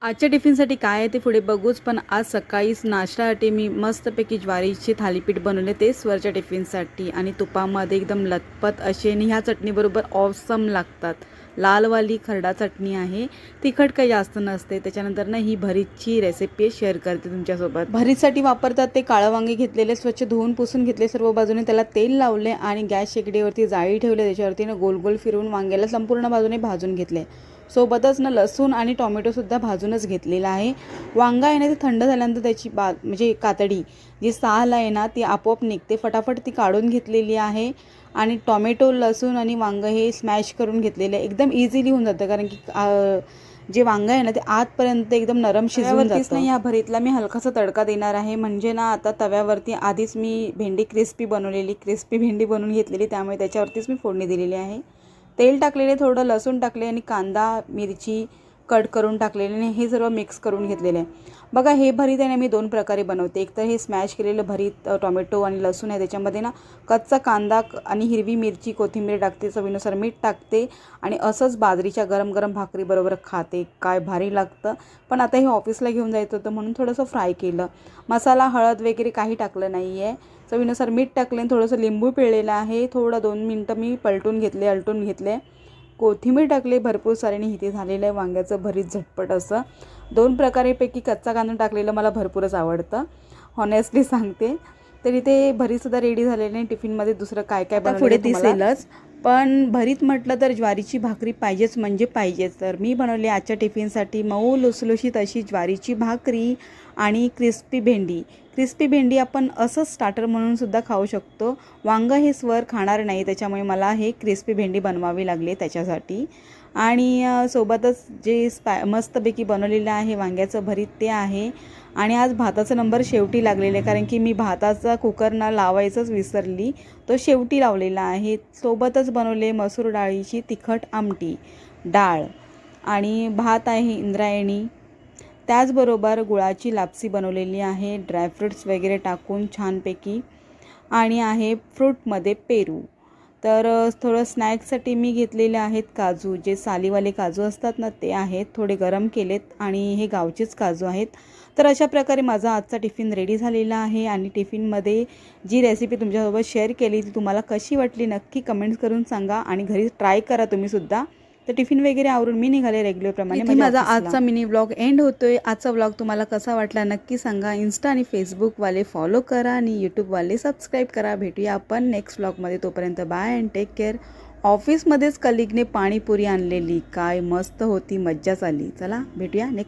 आजच्या टिफिनसाठी काय आहे ते पुढे बघूच, पण आज सकाळीच नाश्त्यासाठी मी मस्तपैकी ज्वारीची थालीपीठ बनवले, ते स्वरच्या टिफिनसाठी आणि तुपामध्ये एकदम लतपत असे. आणि ह्या चटणीबरोबर ऑसम लागतात. लालवाली खरडा चटणी आहे, तिखट काही जास्त नसते. त्याच्यानंतर ना ही भरीतची रेसिपी शेअर करते तुमच्यासोबत. भरीतसाठी वापरतात ते काळं वांगे घेतलेले, स्वच्छ धुवून पुसून घेतले सर्व बाजूने, त्याला तेल लावले आणि गॅस शेगडीवरती जाळी ठेवले. त्याच्यावरती ना गोल गोल फिरवून वांग्याला संपूर्ण बाजूने भाजून घेतले. सोबतच ना लसूण आणि टोमॅटोसुद्धा भाजूनच घेतलेला आहे. वांगा आहे ना ते थंड झाल्यानंतर त्याची म्हणजे कातडी जी साल आहे ना ती आपोआप निघते, फटाफट ती काढून घेतलेली आहे. आणि टोमॅटो, लसूण आणि वांगं हे स्मॅश करून घेतलेलं आहे. एकदम इझिली होऊन जातं, कारण की जे वांगं आहे ना ते आतपर्यंत एकदम नरम शिजून जातं. नाही, या भरीतला मी हलकासा तडका देणार आहे. म्हणजे ना आता तव्यावरती आधीच मी भेंडी क्रिस्पी भेंडी बनवून घेतलेली, त्यामुळे त्याच्यावरतीच मी फोडणी दिलेली आहे. तेल टाकलेले, थोडं लसूण टाकले आणि कांदा मिरची कट करून टाकलेले आणि हे सर्व मिक्स करून घेतलेले आहे. बघा, हे भरीत आहे ना मी दोन प्रकारे बनवते. एक तर हे स्मॅश केलेलं भरीत टोमॅटो आणि लसूण आहे, त्याच्यामध्ये ना कच्चा कांदा आणि हिरवी मिरची, कोथिंबीर टाकते, चवीनुसार मीठ टाकते आणि असंच बाजरीच्या गरम गरम भाकरीबरोबर खाते. काय भारी लागतं. पण आता हे ऑफिसला घेऊन जायचं होतं म्हणून थोडंसं फ्राय केलं. मसाला, हळद वगैरे काही टाकलं नाही आहे. चवीनुसार मीठ टाकले, थोडंसं लिंबू पिळलेलं आहे. थोडं 2 मिनटं मी अलटून घेतले. कोथिंबीर टाकले भरपूर सारे आणि इथे झालेलं आहे वांग्याचं भरीत झटपट असं. दोन प्रकारेपैकी कच्चा कांदा टाकलेलं मला भरपूरच आवडतं, हॉनेस्टली सांगते. तर इथे भरीतसुद्धा रेडी झालेलं आहे. टिफिनमध्ये दुसरं काय काय बनवलं पुढे दिसेलच, पण भरीत म्हटलं तर ज्वारीची भाकरी पाहिजेच म्हणजे पाहिजेच. तर मी बनवली आजच्या टिफिनसाठी मऊ लुसलुशीत अशी ज्वारीची भाकरी आणि क्रिस्पी भेंडी आपण असंच स्टार्टर म्हणून सुद्धा खाऊ शकतो. वांगं हे स्वर खाणार नाही, त्याच्यामुळे मला हे क्रिस्पी भेंडी बनवावी लागली त्याच्यासाठी. आणि सोबतच जे मस्तपैकी बनवलेलं आहे वांग्याचं भरीत ते आहे. आणि आज भाताचा नंबर शेवटी लागलेला आहे, कारण की मी भाताचा कुकर ना लावायचंच विसरली, तो शेवटी लावलेला आहे. सोबतच बनवले मसूर डाळीची तिखट आमटी, डाळ आणि भात आहे इंद्रायणी. त्याचबरोबर गुळाची लापसी बनवलेली आहे, ड्रायफ्रूट्स वगैरे टाकून छानपैकी. आणि आहे फ्रूटमध्ये पेरू. तर थोडं स्नॅक्ससाठी मी घेतलेले आहेत काजू, जे सालीवाले काजू असतात ना ते आहेत, थोडे गरम केलेत आणि हे गावचेच काजू आहेत. तर अशा प्रकारे माझा आजचा टिफिन रेडी झालेला आहे. आणि टिफिनमध्ये जी रेसिपी तुमच्यासोबत शेअर केली ती तुम्हाला कशी वाटली नक्की कमेंट्स करून सांगा आणि घरी ट्राय करा तुम्हीसुद्धा. तर टिफिन वगैरे आवरून मी निघाले रेग्युलरप्रमाणे. माझा आजचा मिनी व्लॉग एंड होतोय. आजचा व्लॉग तुम्हाला कसा वाटला नक्की सांगा. इंस्टा आणि फेसबुकवाले फॉलो करा आणि यूट्यूबवाले सबस्क्राईब करा. भेटूया आपण नेक्स्ट व्लॉगमध्ये. तोपर्यंत बाय अँड टेक केअर. ऑफिसमध्येच कलिगने पाणीपुरी आणलेली, काय मस्त होती, मज्जाच आली. चला भेटूया नेक्स्ट.